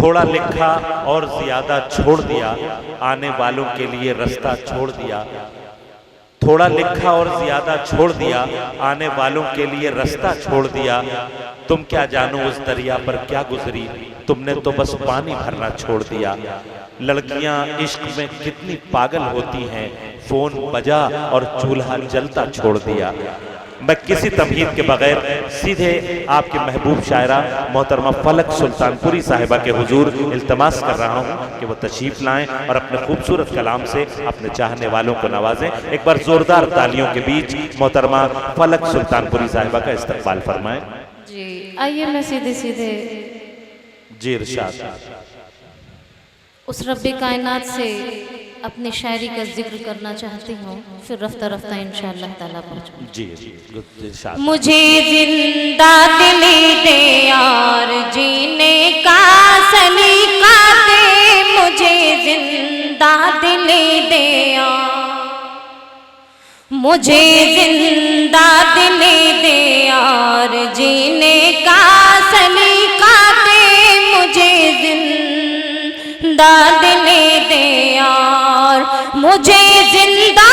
थोड़ा लिखा और ज्यादा छोड़ दिया, आने वालों के लिए रास्ता छोड़ दिया। थोड़ा लिखा और ज्यादा छोड़ दिया, आने वालों के लिए रास्ता छोड़ दिया। तुम क्या जानो उस दरिया पर क्या गुजरी, तुमने तो बस पानी भरना छोड़ दिया। लड़कियां इश्क में कितनी पागल होती हैं, फोन बजा और चूल्हा जलता छोड़ दिया। मैं किसी तमहीद के बगैर सीधे आपके महबूब शायरा मोहतरमा फलक सुल्तानपुरी साहिबा के हुजूर इल्तमास कर रहा हूँ कि वो तशरीफ लाएं और अपने खूबसूरत कलाम से अपने चाहने वालों को नवाजें। एक बार जोरदार तालियों के बीच मोहतरमा फलक सुल्तानपुरी साहिबा का इस्तकबाल फरमाएं। जी आइए, मैं सीधे सीधे जी इरशाद। उस रब्बे कायनात से अपनी शायरी का जिक्र करना चाहती हूँ, फिर रफ्ता रफ्ता इंशाअल्लाह ताला पहुँचूँ। जी इरशाद। मुझे जिंदा दिली दे और जीने का सलीका दे, मुझे जिंदा दिली दे और मुझे जिंदा दिली दे और जीने का सलीका दे, मुझे जिंदा दिली दे और मुझे जिंदा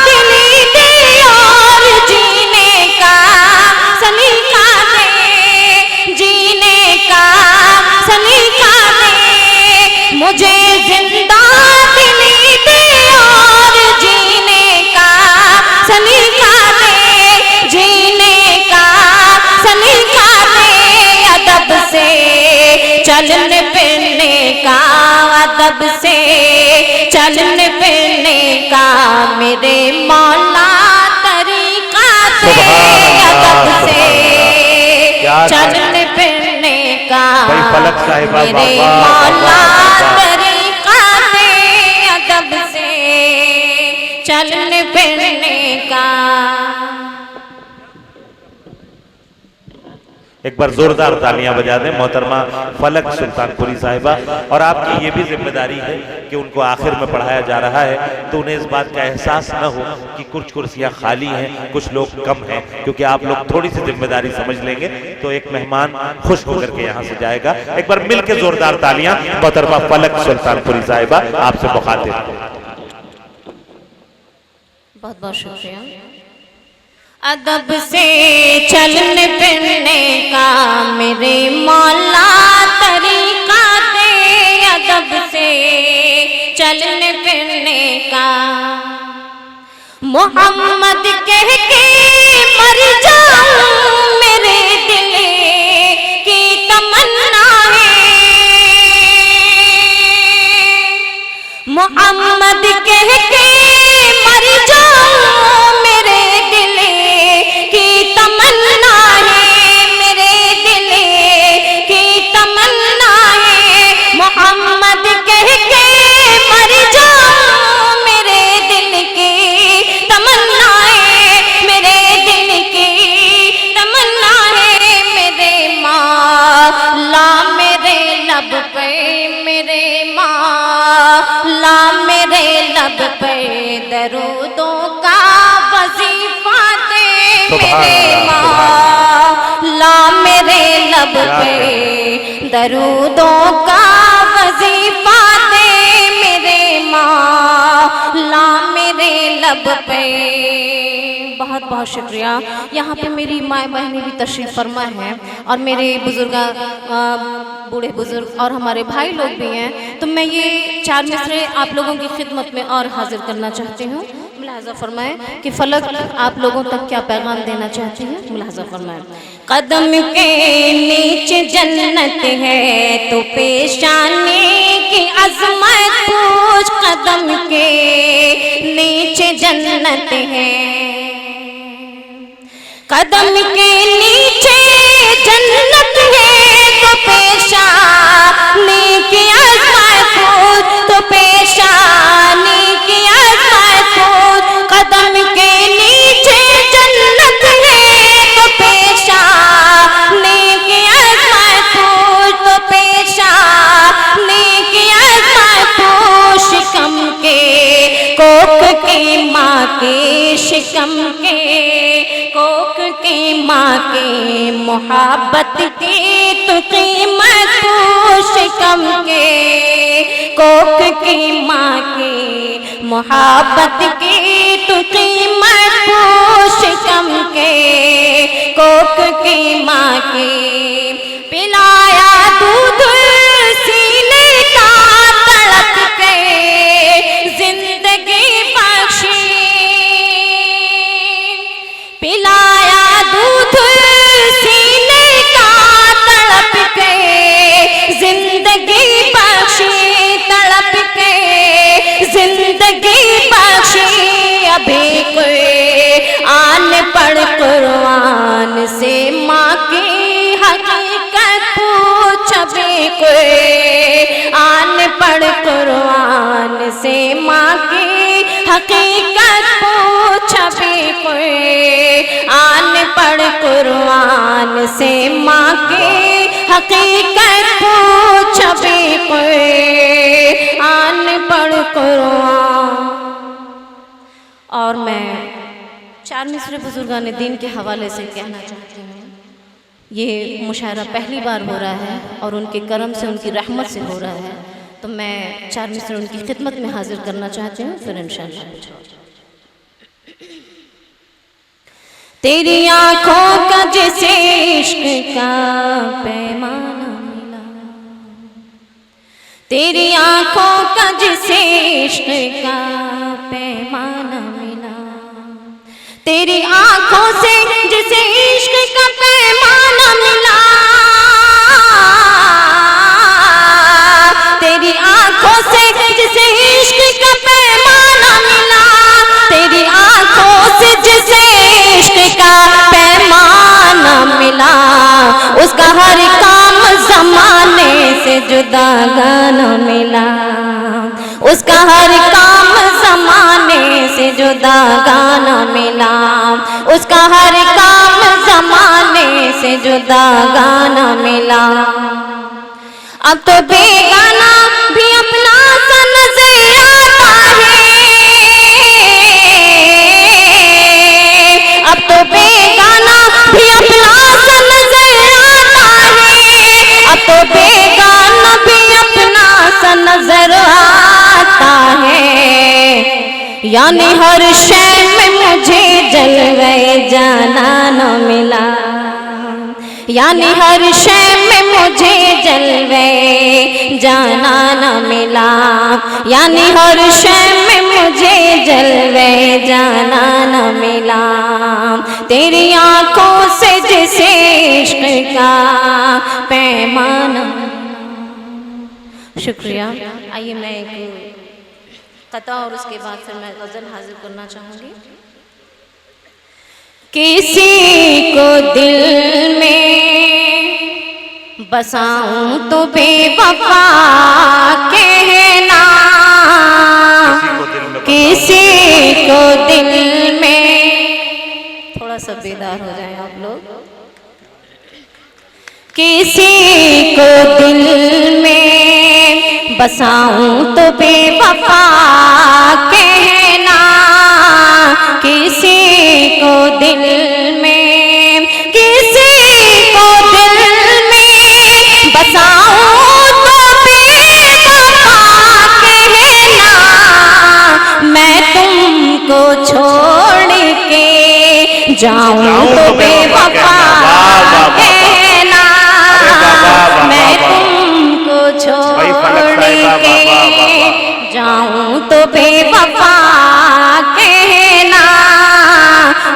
दिली दे और जीने का सलीका दे, जीने का सलीका दे, मुझे जिंदा दिली दे और जीने का सलीका दे, जीने का सलीका दे। अदब से चलने फिरने का, अदब से चलने फिरने का मेरे मौला तरीका दे, अदब से चलने फिरने का मेरे मौला तरीका दे, अदब से चलने फिरने का। एक बार जोरदार तालियां बजा दें मोहतरमा फलक सुल्तानपुरी साहिबा। और आपकी ये भी जिम्मेदारी है कि उनको आखिर में पढ़ाया जा रहा है तो उन्हें इस बात का एहसास न हो कि कुछ कुर्सियां खाली हैं, कुछ लोग कम हैं, क्योंकि आप लोग थोड़ी सी जिम्मेदारी समझ लेंगे तो एक मेहमान खुश होकर के यहाँ से जाएगा। एक बार मिल के जोरदार तालियां मोहतरमा फलक सुल्तानपुरी साहिबा आपसे मुखातिब। बहुत बहुत शुक्रिया। अदब से चलने फिरने का मेरे मौला तरीका दे, अदब से चलने फिरने का। मोहम्मद कह के मर जाऊं मेरे दिल की तमन्ना है, मोहम्मद कह के मर जाऊं मेरे दिल की तमन्ना है, मेरे दिल की तमन्ना है। मोहम्मद कह के मर जाऊं मेरे दिल की तमन्ना है, मेरे दिल की तमन्ना है। मेरे मौला मेरे लब पे, मेरे मौला मेरे लब पे दरूदों का वजीफा दे, मेरे मौला मेरे लब पे दरूदों का वजीफा दे, मेरे मौला मेरे लब पे। बहुत बहुत शुक्रिया। यहाँ पे मेरी माँ बहनें भी तशरीफ़ फरमा है और मेरे बुजुर्ग बूढ़े बुजुर्ग और हमारे भाई लोग भी हैं, तो मैं ये चार मिसरे आप लोगों की खिदमत में और हाजिर करना चाहती हूँ। मुलाहज़ा फरमाएं कि फलक आप लोगों तक क्या पैगाम देना चाहती है। मुलाहज़ा फरमाएं। कदम के नीचे जन्नत है तो पेशानी की अज़मत पूछ, कदम के नीचे जन्नत है, कदम के नीचे जन्नत है तो पेशानी की अज़मत पूछ, तो पेशानी की अज़मत पूछ। कदम के नीचे जन्नत है तो पेशानी की अज़मत पूछ, तो पेशानी की अज़मत पूछ। शिकम के कोक की माँ के, शिकम के कोक की माँ के मोहब्बत की तो कीमत पूछ, शिकम की माँ की मोहब्बत की तू कीमत पूछ कम के, कोक की माँ की पिलाया दूध सीने का तड़प के जिंदगी बख्शी, पिलाया दूध सीने का तड़प के जिंदगी बख्शी, तड़प के जिंदगी बख्शी। अभी कोई आन पढ़ कुर्बान से माँ की हकीकत पूछ, अभी कोई आन पढ़ कुर्बान से माँ की हकीकत पूछ, अभी कोई आन पढ़ कुर्बान से माँ की हकीकत पूछ, अभी कोई आन पढ़ कुर्बान। और मैं चार मिसरे बुजुर्गान दीन के हवाले से कहना चाहती हूँ। ये मुशायरा पहली बार हो रहा है और उनके करम से, उनकी रहमत से हो रहा है, तो मैं चार मिसरे उनकी खिदमत में हाजिर करना चाहती हूँ, फिर इंशाअल्लाह। तेरी आँखों का जैसे इश्क का पैमाना मिला, तेरी आँखों का जैसे इश्क का पैमाना मिला, तेरी आँखों से जैसे इश्क का पैमाना मिला, तेरी आँखों से जैसे इश्क का पैमाना मिला, तेरी आँखों से जैसे इश्क का पैमाना मिला, उसका हर काम ज़माने से जुदा गाना मिला, उसका हर काम ज़माने से जुदा गाना मिला, उसका हर काम ज़माने से जुदा गाना मिला। अब तो बेगाना भी अपना सा नजर आता है, अब तो बेगाना भी अपना सा नजर आता है, अब तो बेगाना भी अपना सा नजर आता है। यानी हर शय में मुझे जलवे जाना न मिला, यानी हर शय में मुझे जलवे जाना न मिला, यानी हर शय में मुझे जलवे जाना न मिला, तेरी आँखों से जैसे इश्क का पैमाना। शुक्रिया। आइए मैं एक कता और उसके बाद फिर मैं गज़ल हाजिर करना चाहूँगी। किसी को दिल में बसाऊं तो बेवफा कहना, किसी को दिल में, थोड़ा सा बेदार हो जाए आप लोग, किसी को दिल में बसाऊं तो बेवफा कहना, किसी को दिल में, किसी को दिल में बसाऊं तो बेवफा कहना, मैं तुमको छोड़ के जाऊं तो बेवफा कहना, मैं तुमको छोड़ के जाऊं तो बेवफा कहना,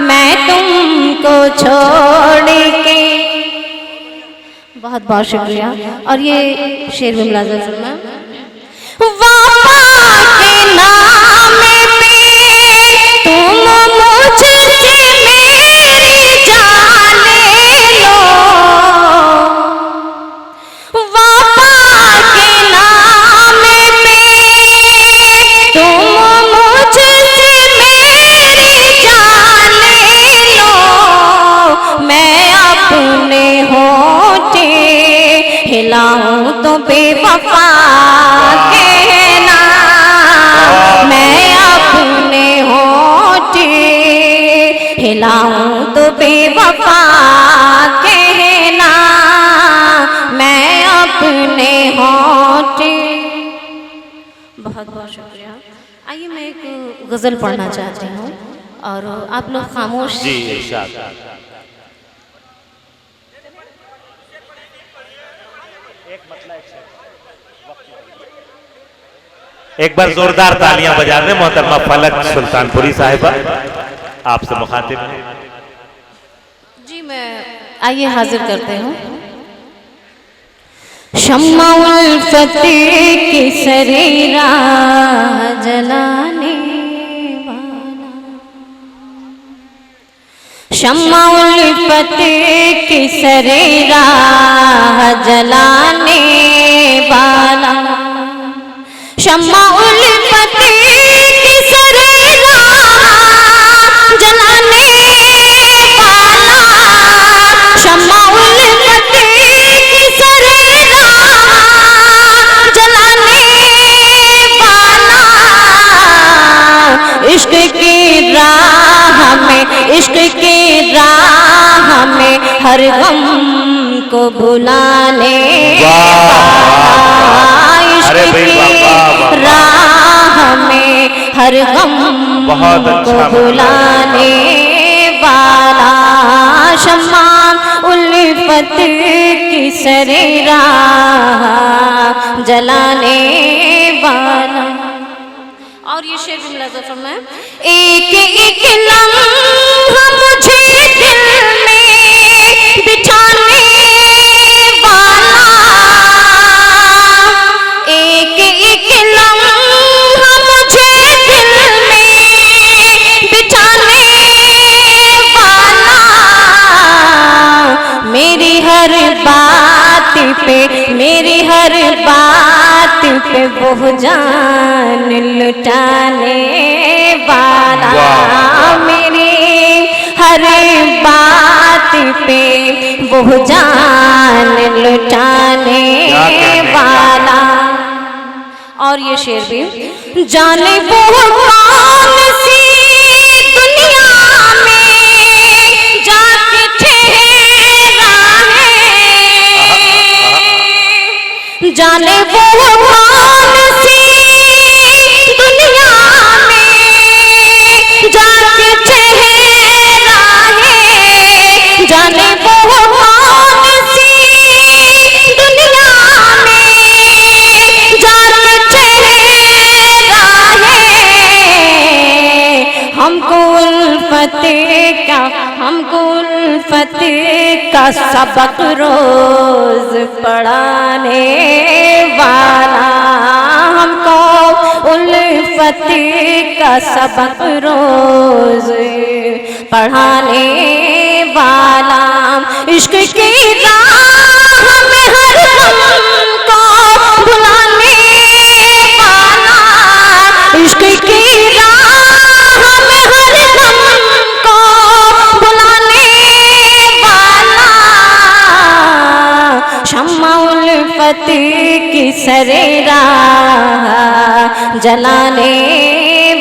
मैं तुमको छोड़ के। बहुत बहुत शुक्रिया। और ये शेर भी मुलाज़म सुनना। वफा के नाम पे तुम मुझसे मेरी जान ले लो, वफा के नाम पे तुम मुझसे मेरी जान ले लो, मैं अपने होठे हिलाऊं तो बेवफा कहना, मैं अपने होठे हिलाऊं तो बेवफा कहना, मैं अपने होठे। बहुत बहुत शुक्रिया। आइए मैं एक गज़ल पढ़ना चाहती हूँ और आप लोग खामोश। जी इरशाद। एक बार जोरदार तालियां बजा दें मोहतरमा फलक सुल्तानपुरी साहिबा, आपसे मुखातिब हैं। जी मैं आइए हाजिर करते हैं। शम्मा उल्फत की सरेरा जलाने वाला, शम्मा उल्फत की सरेरा जलाने वाला, शम्मा उल्फत की सरेरा जलाने वाला, शम्मा उल्फत की सरेरा जलाने वाला, इश्क की राह में, इश्क की राह में हर गम को भुलाने वाला, इश्क की राह में हर गम को भुलाने वाला, शम्मा उल्फत की सरेरा जलाने वाला। और ये शेर भी मुलाज़ा फरमाएं। एक एक लम्हा मुझे दिल में बिठाने वाला, एक एक लम्हा मुझे दिल में बिठाने वाला, मेरी हर बात पे, मेरी हर बात पे वो जान लुटाने वाला, मेरी हर बात पे वो जान लुटाने वाला। और ये शेर भी, जाने वो कौन सी दुनिया में जाके ठहरा है, जाने वो कौन सी दुनिया में जाके ठहरा है, जाने वो कौन सी दुनिया में जाके ठहरा है, हमको उल्फत का, हमको उल्फत का सबक रोज पढ़ाने वाला, हमको उल्फत का सबक रोज पढ़ाने वाला, इश्क की राह में हर गम को भुलाने वाला, इश्क की राह में हर गम को भुलाने वाला, शम्मा उल्फत की सरेरा जलाने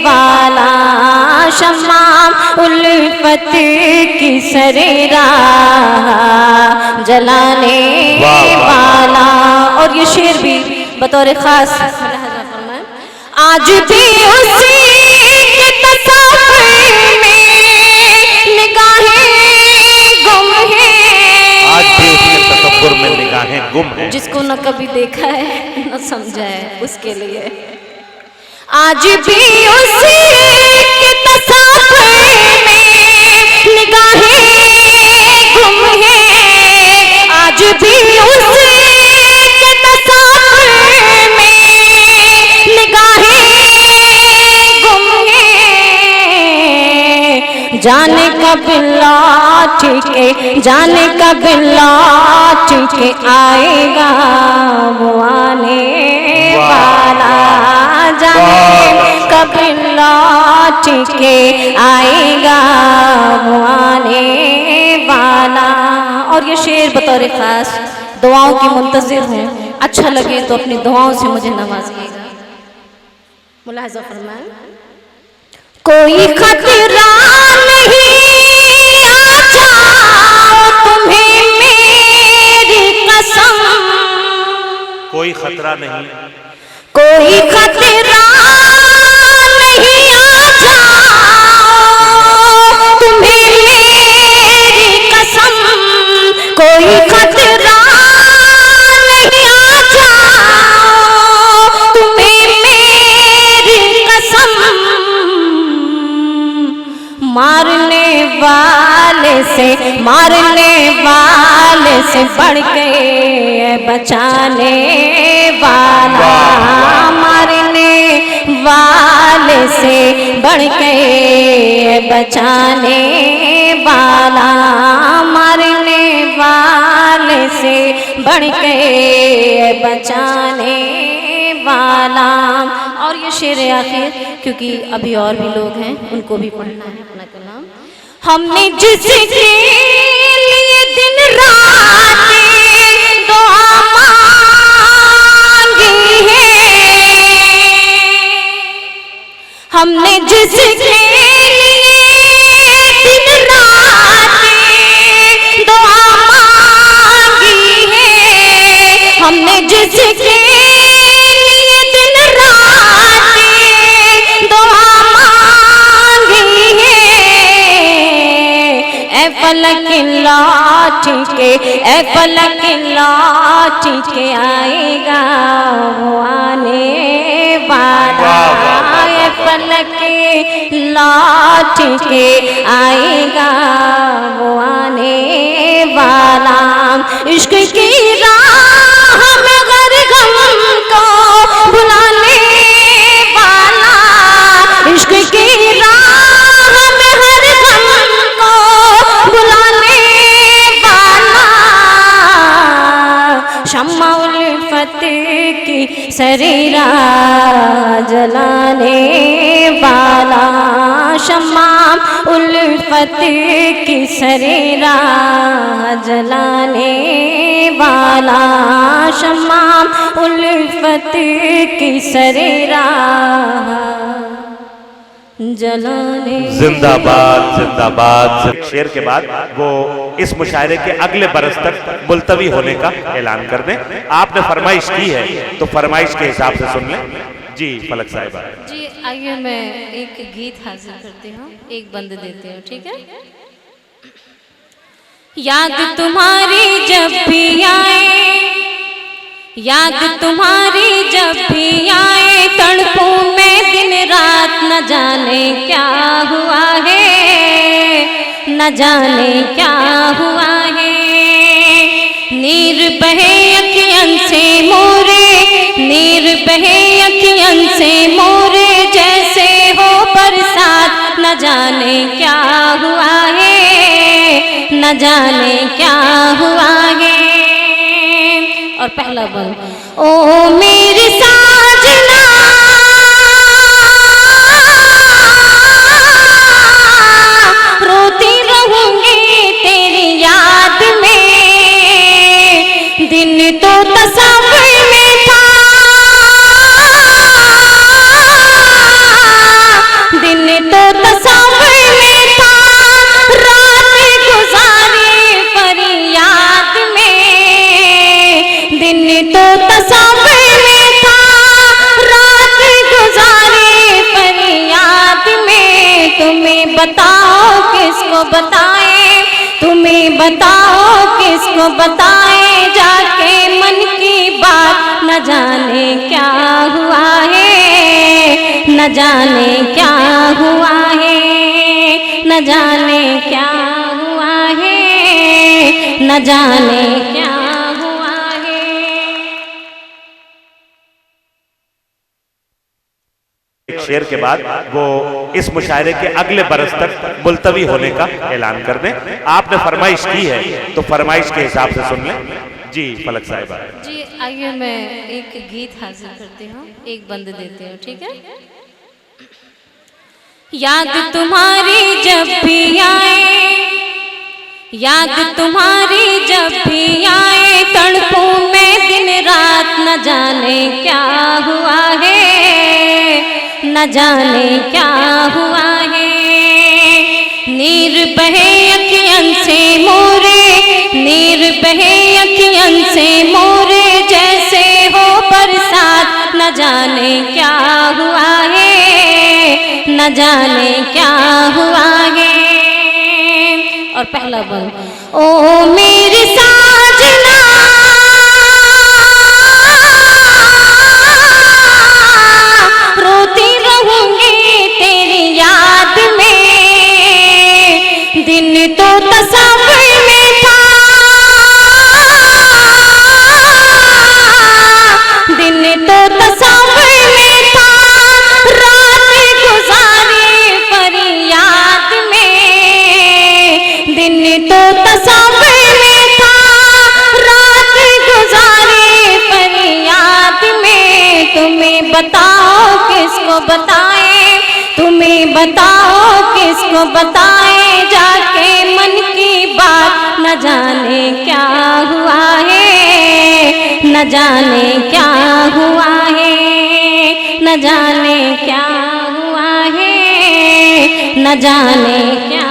वाला, शम्मा उल्फत की सरेरा जलाने वाला। और ये शेर भी बतौर खास, आज भी उसी के तस्वीर में निगाहें गुम हैं, आज भी उसके तसव्वुर में निगाहें गुम हैं, जिसको न कभी देखा है न समझा है उसके लिए, आज भी उसी के तस्वीर में निगाहें गुम हैं, आज भी उसी के तस्वीर में निगाहें गुम हैं, जाने कब लौट के, जाने कब लौट के आएगा वो आने वाला, जाने कब लौट के आएगा वो आने वाला। और ये शेर बतौर खास दुआओं की मुंतज़िर हूँ, अच्छा लगे तो अपनी दुआओं से मुझे नवाजिएगा। मुलाहिज़ा फरमाएं। कोई खतरा नहीं आ जाओ तुम्हें मेरी कसम, कोई खतरा नहीं, कोई खतरा नहीं आ जाओ तुम्हें मेरी कसम, कोई खतरा नहीं आ जाओ तुम्हें मेरी कसम। मारने वाले से बढ़ के बचाने वाला, मारने वाले से बढ़ के बचाने वाला, मारने वाले से बढ़ के बचाने वाला। और ये शेर आखिर, क्योंकि अभी और भी लोग हैं उनको भी पढ़ना है अपना कलाम। हमने जिसके लिए दिन रात दुआ मांगी है, हमने जिसके लिए दिन रात दुआ मांगी है, हमने जिसके लिए दिन रात दुआ मांगी है। ऐ फलक लौट के, ऐ फलक लौट के आएगा वो आने वाला, ऐ फलक लौट के आएगा वो आने वाला। इश्क की राह में गम को बुलाने वाला, इश्क की राह में हर गम को बुलाने वाला। शम्मा उल्फत की सरीरा जलाने वाला, शम्मा उल्फत की सरीरा जलाने वाला, शम्मा उल्फत की सरीरा जलाने। जिंदाबाद जिंदाबाद। शेर के बाद वो इस मुशायरे के अगले बरस तक मुलतवी होने का ऐलान कर दें। आपने फरमाइश की है तो फरमाइश के हिसाब से सुन लें। जी फलक साहिबा। जी आइए मैं एक गीत हाजिर करती हूँ, एक बंद देती हूँ, ठीक है। याद तुम्हारी जब भी आए, याद तुम्हारी जब भी आए, तड़पूं मैं दिन रात, न जाने क्या हुआ है, न जाने क्या हुआ है। नीर बहे अखियन से मोरे, नीर बहे अखियन से मोरे, जैसे हो बरसात, न जाने क्या हुआ है, न जाने क्या हुआ है। और पहला बल, ओ मेरी साजना रोती रहूंगी तेरी याद में, दिन तो तस्वीर में था, दिन तो तस्वीर में था, रात गुजारी फरियाद में, दिन तो तस्वीर में था, रात गुजारी फरियाद में। तुम्हें बताओ किसको बताए, तुम्हें बताओ किसको बताए, जाके मन की बात, न जाने क्या हुआ है, न जाने क्या हुआ है, न जाने क्या हुआ है, न जाने क्या हुआ है। शेर के बाद वो इस मुशायरे के अगले बरस तक मुलतवी होने का ऐलान कर दें। आपने फरमाइश की है तो फरमाइश के हिसाब से सुन लें। जी फलक साहिबा। जी आइए मैं एक गीत हाजिर करती हूँ, एक बंद देती हूँ, ठीक है। याद तुम्हारी जब भी आए, याद तुम्हारी जब भी आए, तड़पूं मैं दिन रात, न जाने क्या हुआ है, न जाने क्या हुआ है। नीर बहे अखियन से मोरे, नीर बहे अखियन से मोरे, जैसे हो बरसात, न जाने क्या हुआ है, न जाने क्या हुआ है। और पहला बंद, ओ मेरी साजना रोती रहूंगी तेरी याद में, दिन तो तस्वीर में था, दिन तो तस्वीर में था, रात गुजारी फरियाद में, दिन तो तस्वीर में था, रात गुजारी फरियाद में। तुम्हें बताओ किसको बताएं, तुम्हें बताओ किसको बताएं, जाके मन की बात न जाने क्या हुआ है, न जाने क्या हुआ है, न जाने क्या हुआ है, न जाने क्या